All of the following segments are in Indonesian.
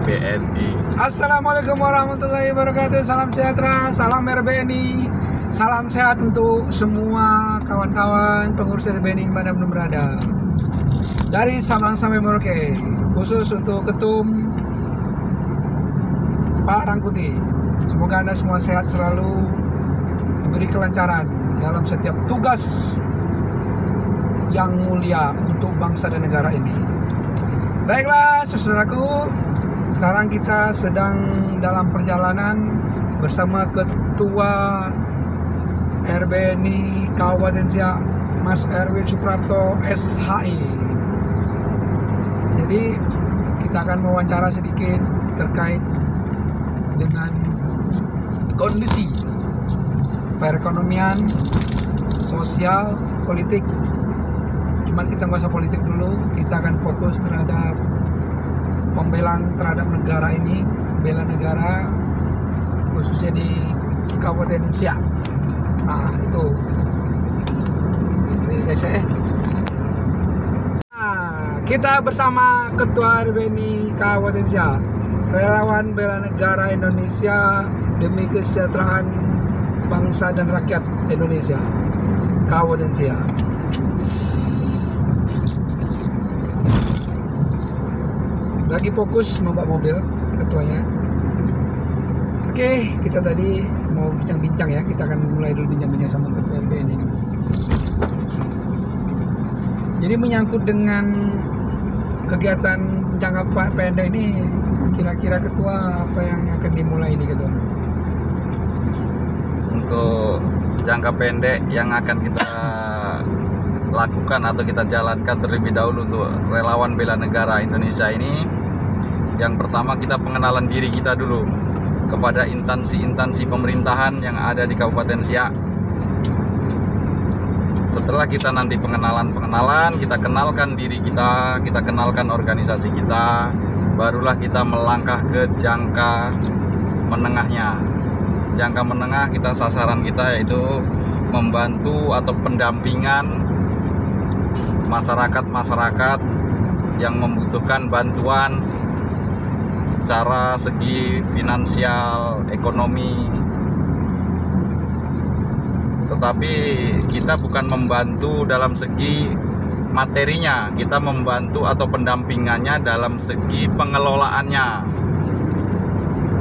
RBNI. Assalamualaikum warahmatullahi wabarakatuh. Salam sejahtera, salam RBNI. Salam sehat untuk semua kawan-kawan pengurus RBNI dimanapun berada. Dari Sabang sampai Merauke, khusus untuk Ketum Pak Rangkuti. Semoga Anda semua sehat selalu, diberi kelancaran dalam setiap tugas yang mulia untuk bangsa dan negara ini. Baiklah, saudaraku, sekarang kita sedang dalam perjalanan bersama Ketua RBNI Kabupaten Siak, Mas Erwin Suprapto SHI. Jadi kita akan mewawancara sedikit terkait dengan kondisi perekonomian, sosial, politik. Cuman kita nggak usah politik dulu, kita akan fokus terhadap pembelaan terhadap negara ini, bela negara khususnya di Kabupaten Siak. Nah itu, ini guys ya. Nah, kita bersama Ketua RBNI Kabupaten Siak, relawan bela negara Indonesia demi kesejahteraan bangsa dan rakyat Indonesia, Kabupaten Siak. Lagi fokus membawa mobil ketuanya. Oke, kita tadi mau bincang-bincang ya. Kita akan mulai dulu bincang-bincang sama ketua RBNI ini. Jadi menyangkut dengan kegiatan jangka pendek ini, kira-kira ketua apa yang akan dimulai ini ketua? Untuk jangka pendek yang akan kita lakukan atau kita jalankan terlebih dahulu untuk relawan bela negara Indonesia ini, yang pertama kita pengenalan diri kita dulu kepada instansi-instansi pemerintahan yang ada di Kabupaten Siak. Setelah kita nanti pengenalan, kita kenalkan diri kita kenalkan organisasi kita, barulah kita melangkah ke jangka menengahnya. Jangka menengah kita, sasaran kita yaitu membantu atau pendampingan masyarakat yang membutuhkan bantuan secara segi finansial, ekonomi. Tetapi kita bukan membantu dalam segi materinya, kita membantu atau pendampingannya dalam segi pengelolaannya.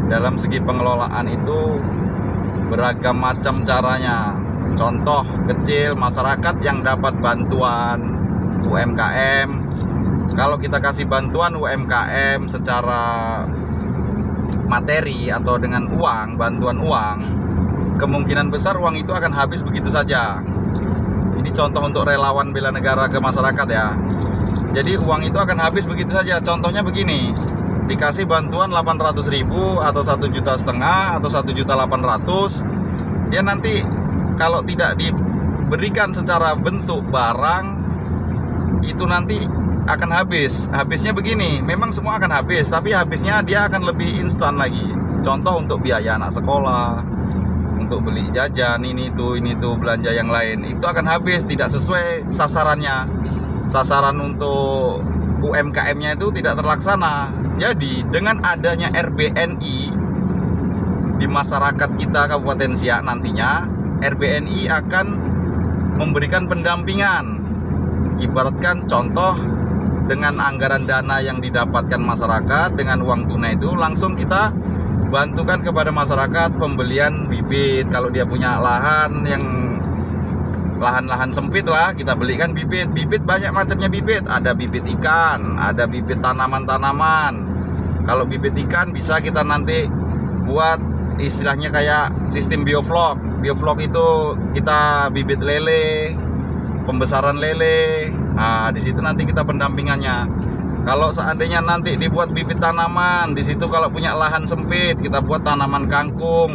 Dalam segi pengelolaan itu beragam macam caranya. Contoh kecil, masyarakat yang dapat bantuan UMKM. Kalau kita kasih bantuan UMKM secara materi atau dengan uang, bantuan uang, kemungkinan besar uang itu akan habis begitu saja. Ini contoh untuk relawan bela negara ke masyarakat ya. Jadi uang itu akan habis begitu saja. Contohnya begini, dikasih bantuan 800.000 atau 1,5 juta atau 1.800.000, dia nanti kalau tidak diberikan secara bentuk barang, itu nanti akan habis. Habisnya begini, memang semua akan habis, tapi habisnya dia akan lebih instan lagi. Contoh untuk biaya anak sekolah, untuk beli jajan, ini tuh belanja yang lain, itu akan habis, tidak sesuai sasarannya. Sasaran untuk UMKM-nya itu tidak terlaksana. Jadi dengan adanya RBNI di masyarakat kita Kabupaten Siak, nantinya RBNI akan memberikan pendampingan. Ibaratkan contoh, dengan anggaran dana yang didapatkan masyarakat dengan uang tunai itu langsung kita bantukan kepada masyarakat pembelian bibit. Kalau dia punya lahan yang lahan-lahan sempit lah, kita belikan bibit. Bibit banyak macamnya bibit. Ada bibit ikan, ada bibit tanaman-tanaman. Kalau bibit ikan bisa kita nanti buat istilahnya kayak sistem bioflok. Bioflok itu kita bibit lele, pembesaran lele. Nah, di situ nanti kita pendampingannya. Kalau seandainya nanti dibuat bibit tanaman, di situ kalau punya lahan sempit, kita buat tanaman kangkung.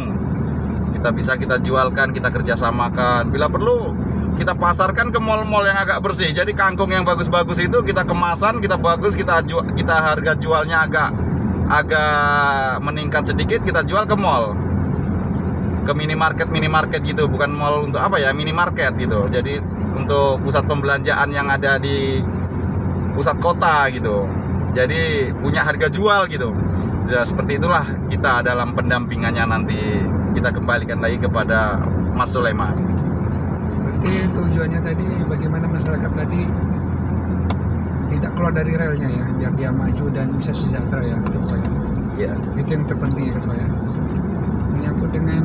Kita jualkan, kita kerjasamakan. Bila perlu, kita pasarkan ke mal-mal yang agak bersih. Jadi kangkung yang bagus-bagus itu kita kemasan, kita bagus, kita harga jualnya agak meningkat sedikit, kita jual ke mall, ke minimarket gitu. Bukan mall untuk apa ya, minimarket gitu. Jadi untuk pusat pembelanjaan yang ada di pusat kota gitu. Jadi punya harga jual gitu. Ya, seperti itulah kita dalam pendampingannya nanti. Kita kembalikan lagi kepada Mas Sulaiman. Berarti tujuannya tadi bagaimana masyarakat tadi tidak keluar dari relnya ya, biar dia maju dan bisa sejahtera ya, Ketua ya. Iya. Itu yang terpenting ya, Ketua ya. Menyangkut dengan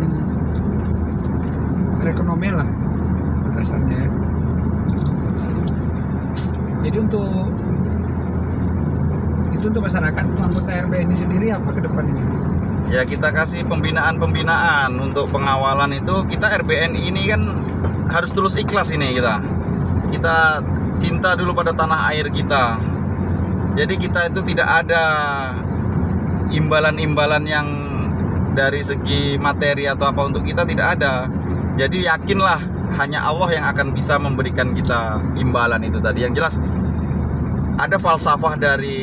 perekonomian lah dasarnya ya. Jadi untuk masyarakat, untuk anggota RBNI sendiri apa ke depan ini? Ya, kita kasih pembinaan untuk pengawalan itu. Kita RBNI ini kan harus tulus ikhlas ini kita cinta dulu pada tanah air kita. Jadi kita itu tidak ada imbalan-imbalan yang dari segi materi atau apa untuk kita, tidak ada. Jadi yakinlah hanya Allah yang akan bisa memberikan kita imbalan itu tadi. Yang jelas ada falsafah dari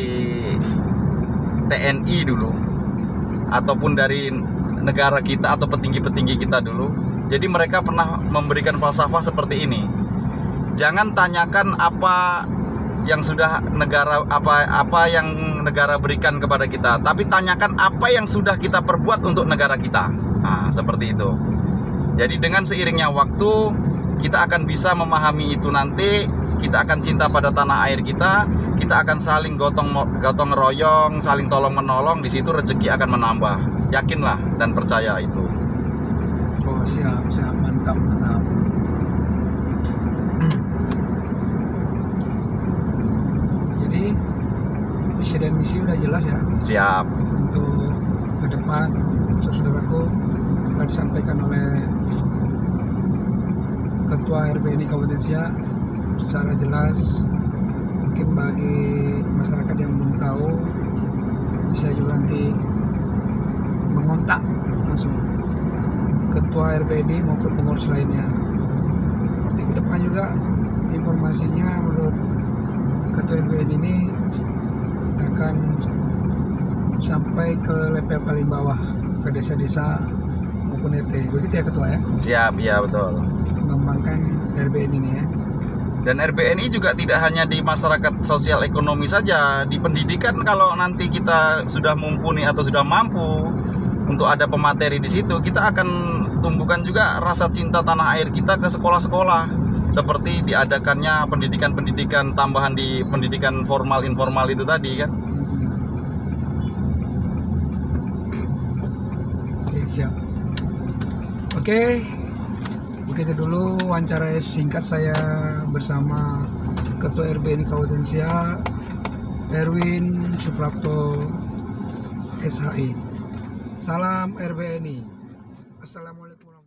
TNI dulu ataupun dari negara kita atau petinggi-petinggi kita dulu. Jadi mereka pernah memberikan falsafah seperti ini. Jangan tanyakan apa yang sudah negara apa yang negara berikan kepada kita, tapi tanyakan apa yang sudah kita perbuat untuk negara kita. Nah, seperti itu. Jadi dengan seiringnya waktu kita akan bisa memahami itu nanti. Kita akan cinta pada tanah air kita akan saling gotong royong, saling tolong menolong. Di situ rezeki akan menambah. Yakinlah dan percaya itu. Oh, siap, mantap. Jadi visi dan misi udah jelas ya. Siap. Untuk ke depan, saudaraku, telah disampaikan oleh Ketua RBNI Kabupaten Siak secara jelas. Mungkin bagi masyarakat yang belum tahu, bisa juga nanti mengontak langsung Ketua RBNI maupun pengurus lainnya. Nanti ke depan juga informasinya menurut Ketua RBNI ini akan sampai ke level paling bawah, ke desa-desa maupun RT. Begitu ya Ketua ya? Siap, ya betul. Mengembangkan RBNI ini ya. Dan RBNI juga tidak hanya di masyarakat sosial ekonomi saja, di pendidikan. Kalau nanti kita sudah mumpuni atau sudah mampu untuk ada pemateri di situ, kita akan tumbuhkan juga rasa cinta tanah air kita ke sekolah-sekolah, seperti diadakannya pendidikan-pendidikan tambahan di pendidikan formal informal itu tadi kan. Siap. Oke. Begitu dulu wawancara singkat saya bersama Ketua RBNI Kabupaten Siak, Erwin Suprapto SHI. Salam RBNI. Assalamualaikum warahmatullahi wabarakatuh.